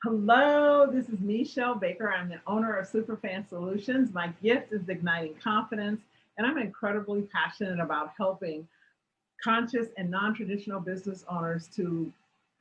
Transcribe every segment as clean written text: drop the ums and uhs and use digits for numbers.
Hello, this is Meshell Baker. I'm the owner of Superfan Solutions. My gift is igniting confidence, and I'm incredibly passionate about helping conscious and non-traditional business owners to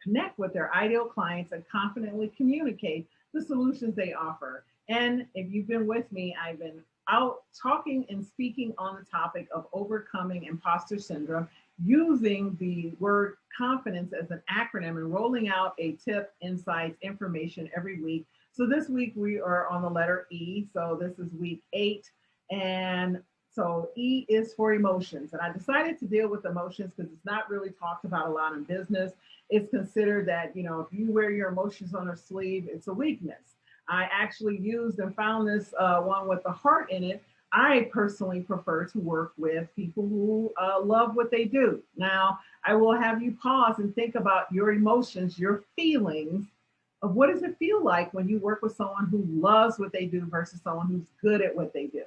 connect with their ideal clients and confidently communicate the solutions they offer. And if you've been with me, I've been out talking and speaking on the topic of overcoming imposter syndrome using the word confidence as an acronym and rolling out a tip, insights, information every week. So this week we are on the letter E. So this is week 8. And so E is for emotions. And I decided to deal with emotions because it's not really talked about a lot in business. It's considered that, if you wear your emotions on your sleeve, it's a weakness. I actually used and found this one with the heart in it. I personally prefer to work with people who love what they do. Now, I will have you pause and think about your emotions, your feelings of what does it feel like when you work with someone who loves what they do versus someone who's good at what they do.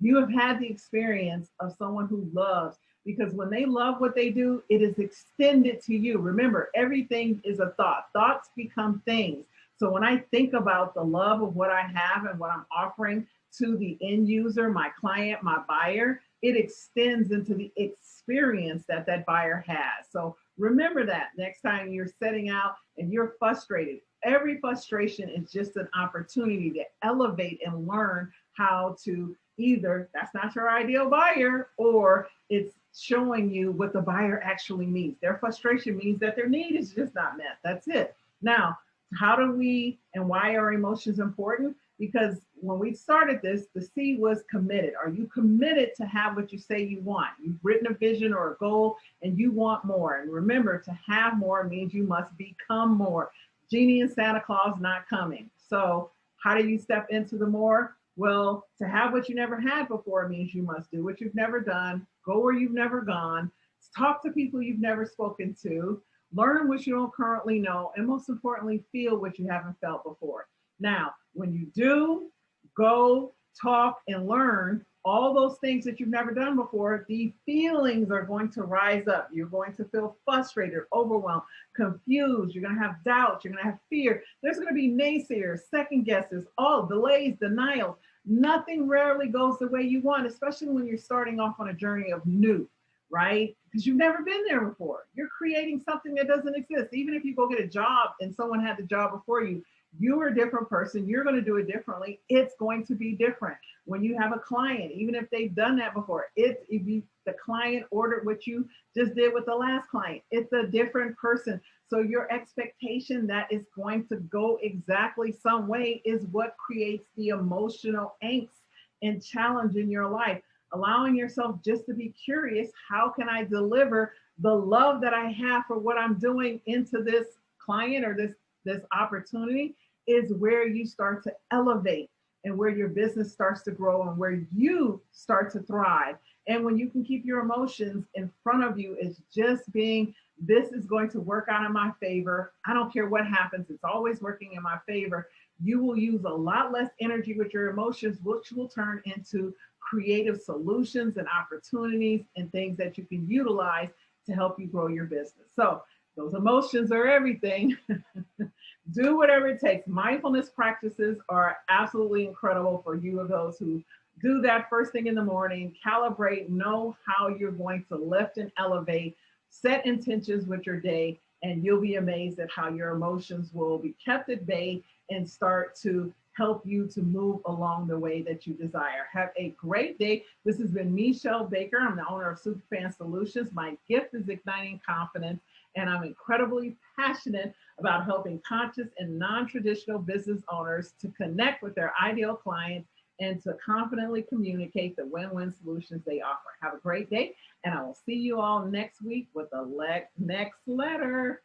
You have had the experience of someone who loves, because when they love what they do, it is extended to you. Remember, everything is a thought. Thoughts become things. So when I think about the love of what I have and what I'm offering to the end user, my client, my buyer, it extends into the experience that that buyer has. So remember that next time you're setting out and you're frustrated. Every frustration is just an opportunity to elevate and learn how to either that's not your ideal buyer, or it's showing you what the buyer actually needs. Their frustration means that their need is just not met. That's it. Now, how do we and why are emotions important? Because when we started this, the C was committed. Are you committed to have what you say you want? You've written a vision or a goal and you want more. And remember, to have more means you must become more. Genie and Santa Claus not coming. So how do you step into the more? Well, to have what you never had before means you must do what you've never done, go where you've never gone, talk to people you've never spoken to, learn what you don't currently know, and most importantly, feel what you haven't felt before. Now, when you do go talk and learn all those things that you've never done before, the feelings are going to rise up. You're going to feel frustrated, overwhelmed, confused. You're going to have doubts. You're going to have fear. There's going to be naysayers, second guesses, all delays, denials. Nothing rarely goes the way you want, especially when you're starting off on a journey of new, right? Because you've never been there before. You're creating something that doesn't exist. Even if you go get a job and someone had the job before you, you're a different person. You're going to do it differently. It's going to be different. When you have a client, even if they've done that before, if the client ordered what you just did with the last client, it's a different person. So your expectation that it's going to go exactly some way is what creates the emotional angst and challenge in your life. Allowing yourself just to be curious, how can I deliver the love that I have for what I'm doing into this client or this opportunity, is where you start to elevate and where your business starts to grow and where you start to thrive. And when you can keep your emotions in front of you, it's just being, this is going to work out in my favor. I don't care what happens, it's always working in my favor. You will use a lot less energy with your emotions, which will turn into creative solutions and opportunities and things that you can utilize to help you grow your business. So those emotions are everything. Do whatever it takes. Mindfulness practices are absolutely incredible for you of those who do that first thing in the morning. Calibrate, know how you're going to lift and elevate, set intentions with your day, and you'll be amazed at how your emotions will be kept at bay and start to help you to move along the way that you desire. Have a great day. This has been Meshell Baker. I'm the owner of Superfan Solutions. My gift is igniting confidence, and I'm incredibly passionate about helping conscious and non-traditional business owners to connect with their ideal clients and to confidently communicate the win-win solutions they offer. Have a great day, and I will see you all next week with the next letter.